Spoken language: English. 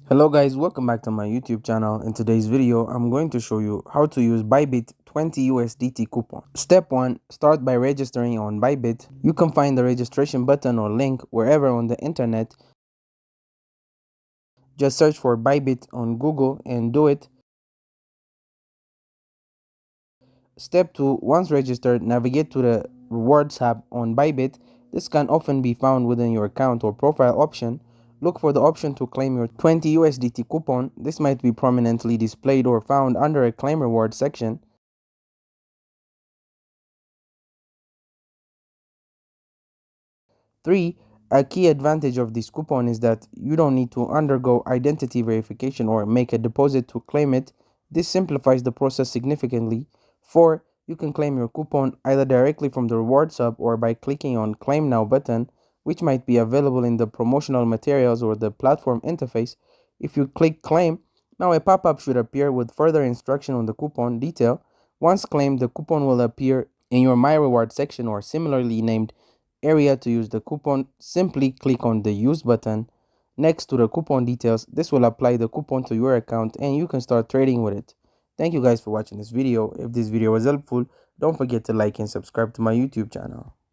Hello guys, welcome back to my YouTube channel. In today's video, I'm going to show you how to use Bybit 20 USDT coupon. Step 1, start by registering on Bybit. You can find the registration button or link wherever on the internet. Just search for Bybit on Google and do it. Step 2, once registered, navigate to the Rewards tab on Bybit. This can often be found within your account or profile option. Look for the option to claim your 20 USDT coupon. This might be prominently displayed or found under a Claim Reward section. 3. A key advantage of this coupon is that you don't need to undergo identity verification or make a deposit to claim it. This simplifies the process significantly. 4. You can claim your coupon either directly from the Rewards Hub or by clicking on Claim Now button, which might be available in the promotional materials or the platform interface. If you click Claim, now a pop-up should appear with further instruction on the coupon detail. Once claimed, the coupon will appear in your My Reward section or similarly named area. To use the coupon, simply click on the Use button next to the coupon details. This will apply the coupon to your account and you can start trading with it. Thank you guys for watching this video. If this video was helpful, don't forget to like and subscribe to my YouTube channel.